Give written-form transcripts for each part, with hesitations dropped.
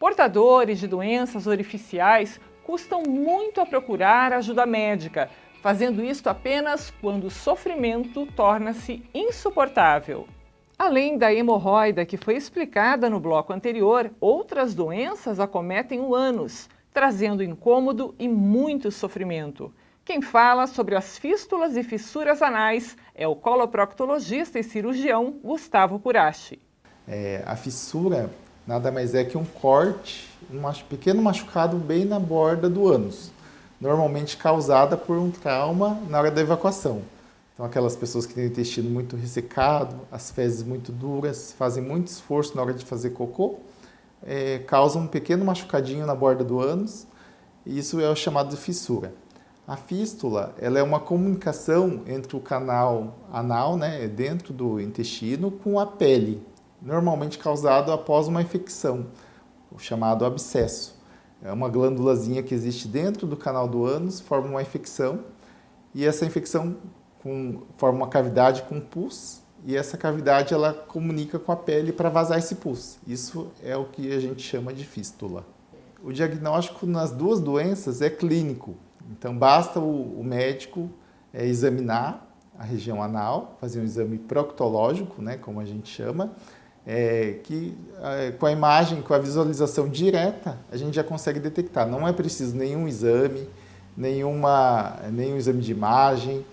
Portadores de doenças orificiais custam muito a procurar ajuda médica, fazendo isto apenas quando o sofrimento torna-se insuportável. Além da hemorroida que foi explicada no bloco anterior, outras doenças acometem o ânus, trazendo incômodo e muito sofrimento. Quem fala sobre as fístulas e fissuras anais é o coloproctologista e cirurgião Gustavo Curachi. A fissura nada mais é que um corte, um pequeno machucado bem na borda do ânus, normalmente causada por um trauma na hora da evacuação. Então, aquelas pessoas que têm o intestino muito ressecado, as fezes muito duras, fazem muito esforço na hora de fazer cocô, causam um pequeno machucadinho na borda do ânus, e isso é o chamado de fissura. A fístula, ela é uma comunicação entre o canal anal, né, dentro do intestino, com a pele, normalmente causado após uma infecção, o chamado abscesso. É uma glândulazinha que existe dentro do canal do ânus, forma uma infecção, e essa infecção forma uma cavidade com pus, e essa cavidade ela comunica com a pele para vazar esse pus. Isso é o que a gente chama de fístula. O diagnóstico nas duas doenças é clínico, então basta o médico examinar a região anal, fazer um exame proctológico, né, como a gente chama, com a imagem, com a visualização direta, a gente já consegue detectar. Não é preciso nenhum exame, nenhum exame de imagem,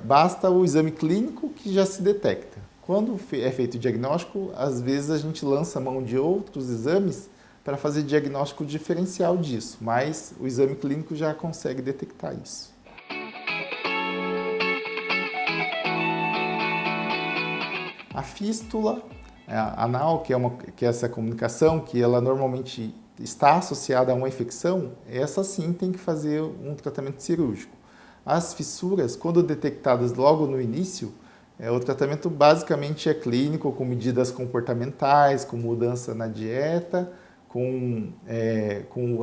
basta o exame clínico que já se detecta. Quando é feito o diagnóstico, às vezes a gente lança mão de outros exames para fazer diagnóstico diferencial disso, mas o exame clínico já consegue detectar isso. A fístula anal, que é essa comunicação, que ela normalmente está associada a uma infecção, essa sim tem que fazer um tratamento cirúrgico. As fissuras, quando detectadas logo no início, o tratamento basicamente é clínico, com medidas comportamentais, com mudança na dieta, com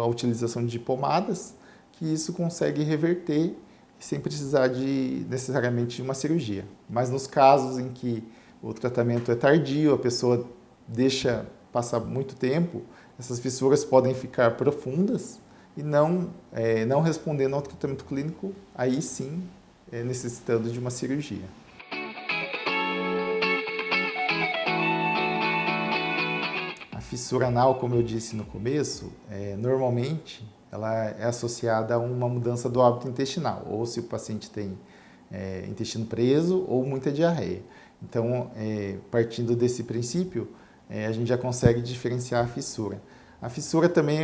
a utilização de pomadas, que isso consegue reverter sem precisar necessariamente de uma cirurgia. Mas nos casos em que o tratamento é tardio, a pessoa deixa passar muito tempo, essas fissuras podem ficar profundas e não respondendo ao tratamento clínico, aí sim necessitando de uma cirurgia. A fissura anal, como eu disse no começo, normalmente ela é associada a uma mudança do hábito intestinal, ou se o paciente tem intestino preso ou muita diarreia. Então, partindo desse princípio, a gente já consegue diferenciar a fissura. A fissura também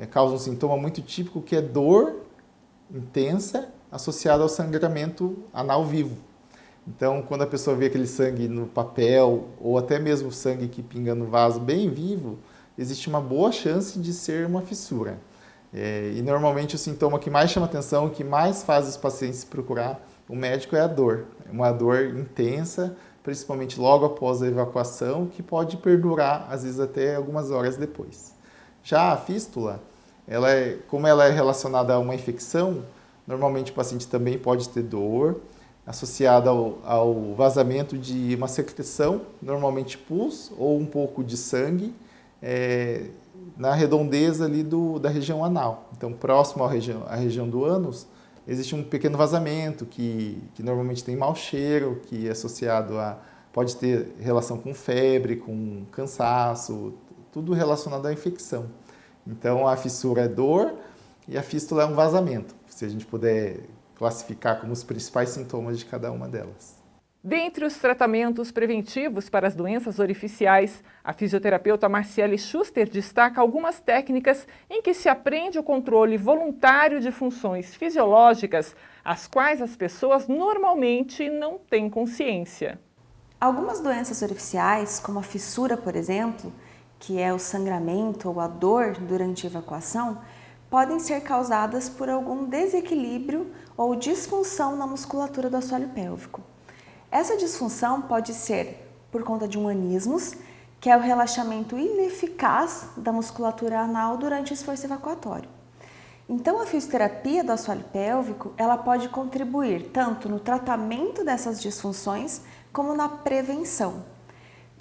causa um sintoma muito típico, que é dor intensa associada ao sangramento anal vivo. Então, quando a pessoa vê aquele sangue no papel, ou até mesmo sangue que pinga no vaso bem vivo, existe uma boa chance de ser uma fissura. E normalmente o sintoma que mais chama atenção, que mais faz os pacientes procurar o médico é a dor. É uma dor intensa, principalmente logo após a evacuação, que pode perdurar, às vezes até algumas horas depois. Já a fístula, como ela é relacionada a uma infecção, normalmente o paciente também pode ter dor, associada ao vazamento de uma secreção, normalmente pus ou um pouco de sangue, na redondeza ali da região anal. Então, próximo à região do ânus, existe um pequeno vazamento que normalmente tem mau cheiro, que é associado pode ter relação com febre, com cansaço, tudo relacionado à infecção. Então, a fissura é dor e a fístula é um vazamento, se a gente puder classificar como os principais sintomas de cada uma delas. Dentre os tratamentos preventivos para as doenças orificiais, a fisioterapeuta Marciele Schuster destaca algumas técnicas em que se aprende o controle voluntário de funções fisiológicas, as quais as pessoas normalmente não têm consciência. Algumas doenças orificiais, como a fissura, por exemplo, que é o sangramento ou a dor durante a evacuação, podem ser causadas por algum desequilíbrio ou disfunção na musculatura do assoalho pélvico. Essa disfunção pode ser por conta de um anismos, que é o relaxamento ineficaz da musculatura anal durante o esforço evacuatório. Então, a fisioterapia do assoalho pélvico, ela pode contribuir tanto no tratamento dessas disfunções como na prevenção.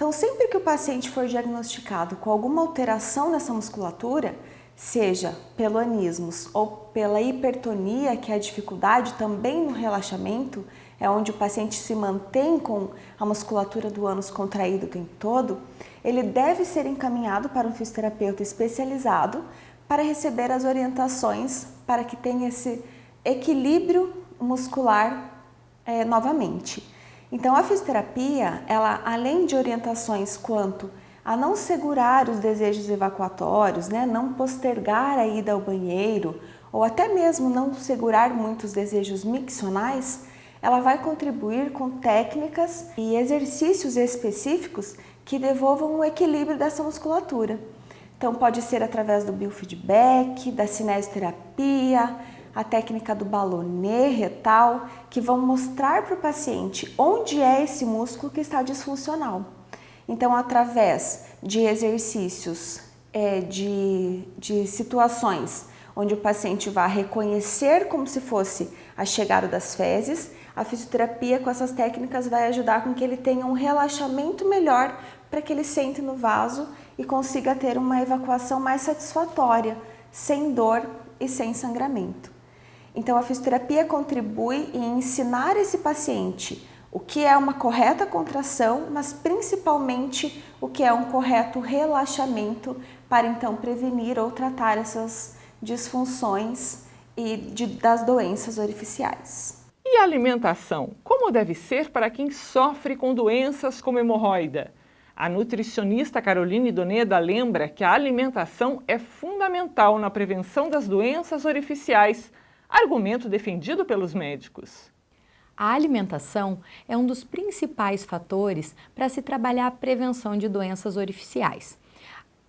Então, sempre que o paciente for diagnosticado com alguma alteração nessa musculatura, seja pelo anismos ou pela hipertonia, que é a dificuldade também no relaxamento, é onde o paciente se mantém com a musculatura do ânus contraída o tempo todo, ele deve ser encaminhado para um fisioterapeuta especializado para receber as orientações para que tenha esse equilíbrio muscular novamente. Então, a fisioterapia, ela, além de orientações quanto a não segurar os desejos evacuatórios, né, não postergar a ida ao banheiro, ou até mesmo não segurar muito os desejos miccionais, ela vai contribuir com técnicas e exercícios específicos que devolvam o equilíbrio dessa musculatura. Então, pode ser através do biofeedback, da cinesioterapia, a técnica do ballonê retal, que vão mostrar para o paciente onde é esse músculo que está disfuncional. Então, através de exercícios, de situações onde o paciente vai reconhecer como se fosse a chegada das fezes, a fisioterapia com essas técnicas vai ajudar com que ele tenha um relaxamento melhor para que ele sente no vaso e consiga ter uma evacuação mais satisfatória, sem dor e sem sangramento. Então, a fisioterapia contribui em ensinar esse paciente o que é uma correta contração, mas principalmente o que é um correto relaxamento para então prevenir ou tratar essas disfunções e das doenças orificiais. E a alimentação? Como deve ser para quem sofre com doenças como hemorroida? A nutricionista Caroline Doneda lembra que a alimentação é fundamental na prevenção das doenças orificiais, argumento defendido pelos médicos. A alimentação é um dos principais fatores para se trabalhar a prevenção de doenças orificiais.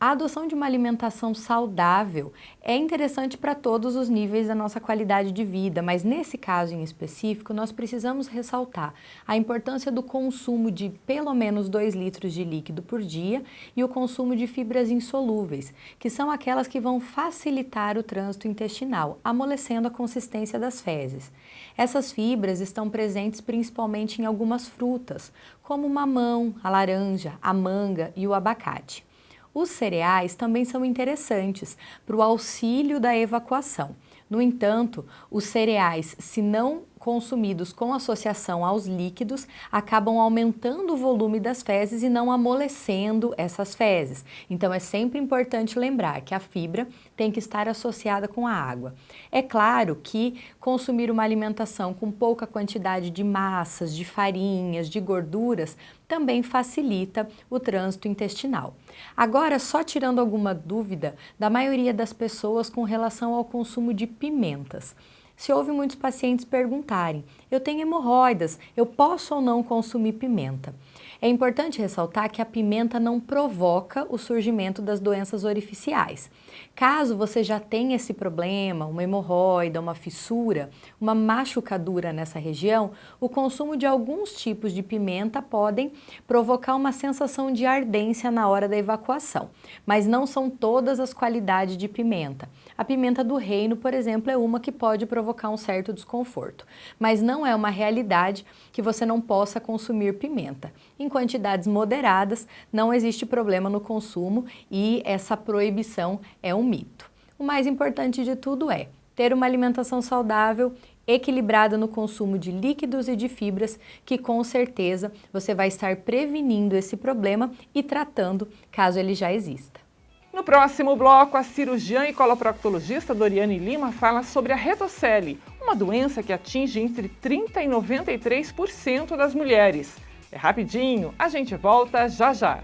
A adoção de uma alimentação saudável é interessante para todos os níveis da nossa qualidade de vida, mas nesse caso em específico, nós precisamos ressaltar a importância do consumo de pelo menos 2 litros de líquido por dia e o consumo de fibras insolúveis, que são aquelas que vão facilitar o trânsito intestinal, amolecendo a consistência das fezes. Essas fibras estão presentes principalmente em algumas frutas, como o mamão, a laranja, a manga e o abacate. Os cereais também são interessantes para o auxílio da evacuação. No entanto, os cereais, se não consumidos com associação aos líquidos, acabam aumentando o volume das fezes e não amolecendo essas fezes. Então, é sempre importante lembrar que a fibra tem que estar associada com a água. É claro que consumir uma alimentação com pouca quantidade de massas, de farinhas, de gorduras, também facilita o trânsito intestinal. Agora, só tirando alguma dúvida da maioria das pessoas com relação ao consumo de pimentas. Se ouve muitos pacientes perguntarem, eu tenho hemorroidas, eu posso ou não consumir pimenta? É importante ressaltar que a pimenta não provoca o surgimento das doenças orificiais. Caso você já tenha esse problema, uma hemorroida, uma fissura, uma machucadura nessa região, o consumo de alguns tipos de pimenta podem provocar uma sensação de ardência na hora da evacuação, mas não são todas as qualidades de pimenta. A pimenta do reino, por exemplo, é uma que pode provocar um certo desconforto, mas não é uma realidade que você não possa consumir pimenta. Em quantidades moderadas, não existe problema no consumo e essa proibição é um mito. O mais importante de tudo é ter uma alimentação saudável, equilibrada no consumo de líquidos e de fibras, que com certeza você vai estar prevenindo esse problema e tratando caso ele já exista. No próximo bloco, a cirurgiã e coloproctologista Doriane Lima fala sobre a retocele, uma doença que atinge entre 30% e 93% das mulheres. É rapidinho, a gente volta já já.